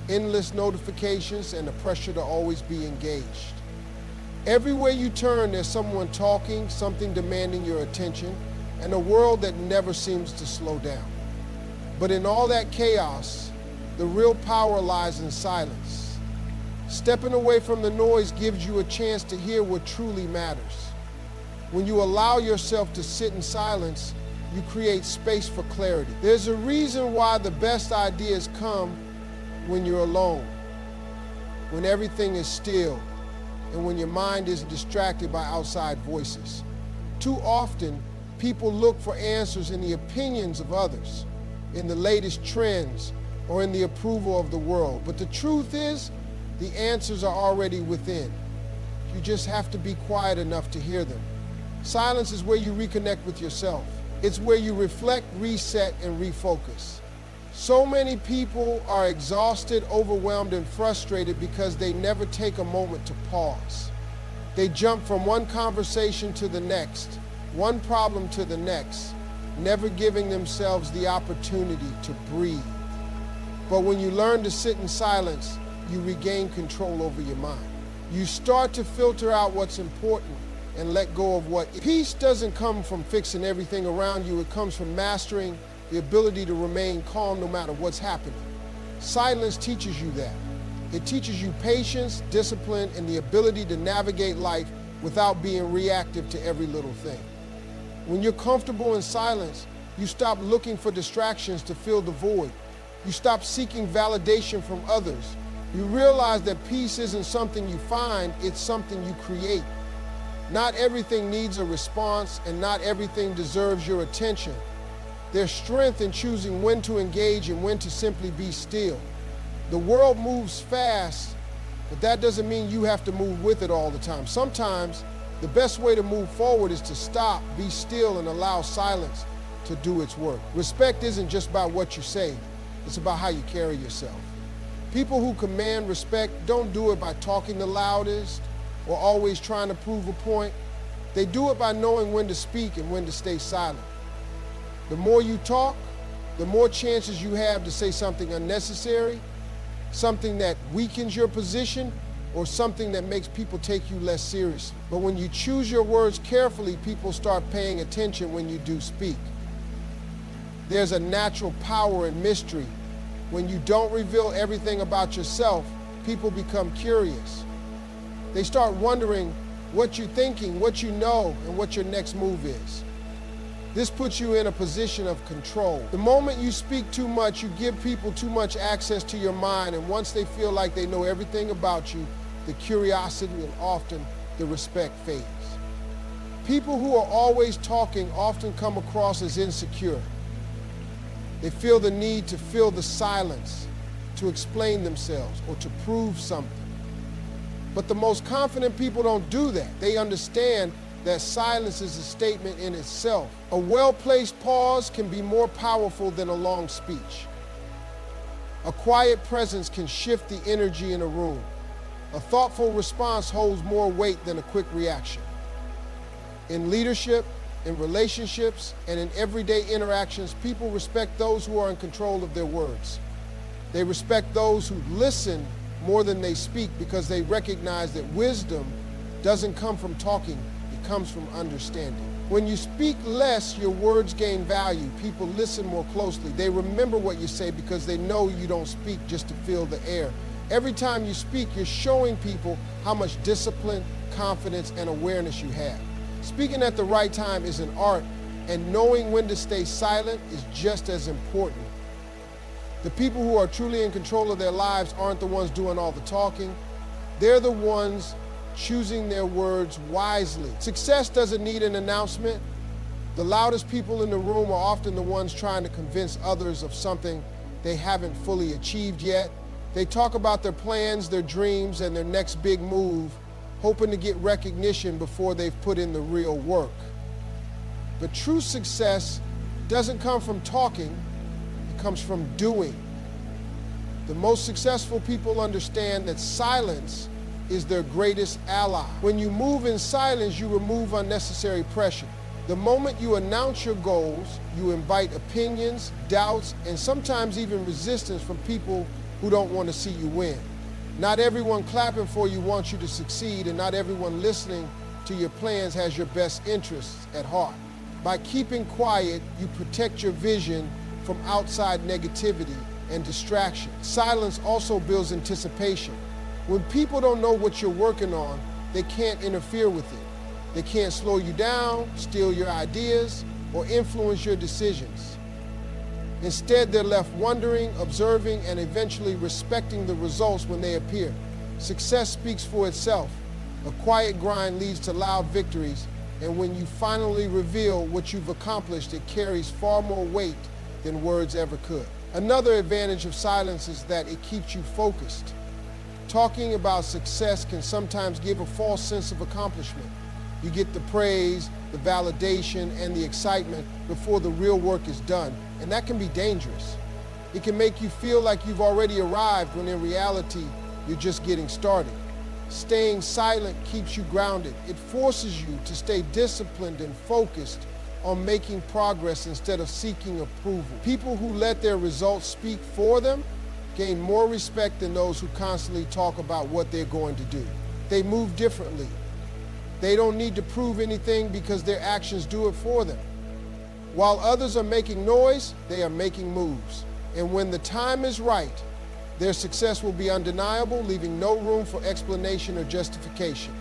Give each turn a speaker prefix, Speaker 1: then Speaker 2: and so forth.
Speaker 1: endless notifications, and the pressure to always be engaged. Everywhere you turn, there's someone talking, something demanding your attention, and a world that never seems to slow down. But in all that chaos, the real power lies in silence. Stepping away from the noise gives you a chance to hear what truly matters. When you allow yourself to sit in silence, you create space for clarity. There's a reason why the best ideas come when you're alone, when everything is still, and when your mind isn't distracted by outside voices. Too often, people look for answers in the opinions of others, in the latest trends, or in the approval of the world. But the truth is, the answers are already within. You just have to be quiet enough to hear them. Silence is where you reconnect with yourself. It's where you reflect, reset, and refocus. So many people are exhausted, overwhelmed, and frustrated because they never take a moment to pause. They jump from one conversation to the next, one problem to the next, never giving themselves the opportunity to breathe. But when you learn to sit in silence, you regain control over your mind. You start to filter out what's important and let go of what. Peace doesn't come from fixing everything around you. It comes from mastering the ability to remain calm no matter what's happening. Silence teaches you that. It teaches you patience, discipline, and the ability to navigate life without being reactive to every little thing. When you're comfortable in silence, you stop looking for distractions to fill the void. You stop seeking validation from others. You realize that peace isn't something you find, it's something you create. Not everything needs a response, and not everything deserves your attention. There's strength in choosing when to engage and when to simply be still. The world moves fast, but that doesn't mean you have to move with it all the time. Sometimes, the best way to move forward is to stop, be still, and allow silence to do its work. Respect isn't just about what you say, it's about how you carry yourself. People who command respect don't do it by talking the loudest or always trying to prove a point. They do it by knowing when to speak and when to stay silent. The more you talk, the more chances you have to say something unnecessary, something that weakens your position, or something that makes people take you less seriously. But when you choose your words carefully, people start paying attention when you do speak. There's a natural power in mystery. When you don't reveal everything about yourself, people become curious. They start wondering what you're thinking, what you know, and what your next move is. This puts you in a position of control. The moment you speak too much, you give people too much access to your mind, and once they feel like they know everything about you, the curiosity and often the respect fades. People who are always talking often come across as insecure. They feel the need to fill the silence, to explain themselves, or to prove something. But the most confident people don't do that. They understand that silence is a statement in itself. A well-placed pause can be more powerful than a long speech. A quiet presence can shift the energy in a room. A thoughtful response holds more weight than a quick reaction. In leadership, in relationships, and in everyday interactions, people respect those who are in control of their words. They respect those who listen more than they speak because they recognize that wisdom doesn't come from talking, it comes from understanding. When you speak less, your words gain value. People listen more closely. They remember what you say because they know you don't speak just to fill the air. Every time you speak, you're showing people how much discipline, confidence, and awareness you have. Speaking at the right time is an art, and knowing when to stay silent is just as important. The people who are truly in control of their lives aren't the ones doing all the talking. They're the ones choosing their words wisely. Success doesn't need an announcement. The loudest people in the room are often the ones trying to convince others of something they haven't fully achieved yet. They talk about their plans, their dreams, and their next big move, hoping to get recognition before they've put in the real work. But true success doesn't come from talking, it comes from doing. The most successful people understand that silence is their greatest ally. When you move in silence, you remove unnecessary pressure. The moment you announce your goals, you invite opinions, doubts, and sometimes even resistance from people who don't want to see you win. Not everyone clapping for you wants you to succeed, and not everyone listening to your plans has your best interests at heart. By keeping quiet, you protect your vision from outside negativity and distraction. Silence also builds anticipation. When people don't know what you're working on, they can't interfere with it. They can't slow you down, steal your ideas, or influence your decisions. Instead, they're left wondering, observing, and eventually respecting the results when they appear. Success speaks for itself. A quiet grind leads to loud victories, and when you finally reveal what you've accomplished, it carries far more weight than words ever could. Another advantage of silence is that it keeps you focused. Talking about success can sometimes give a false sense of accomplishment. You get the praise, the validation, and the excitement before the real work is done, and that can be dangerous. It can make you feel like you've already arrived when in reality, you're just getting started. Staying silent keeps you grounded. It forces you to stay disciplined and focused on making progress instead of seeking approval. People who let their results speak for them gain more respect than those who constantly talk about what they're going to do. They move differently. They don't need to prove anything because their actions do it for them. While others are making noise, they are making moves. And when the time is right, their success will be undeniable, leaving no room for explanation or justification.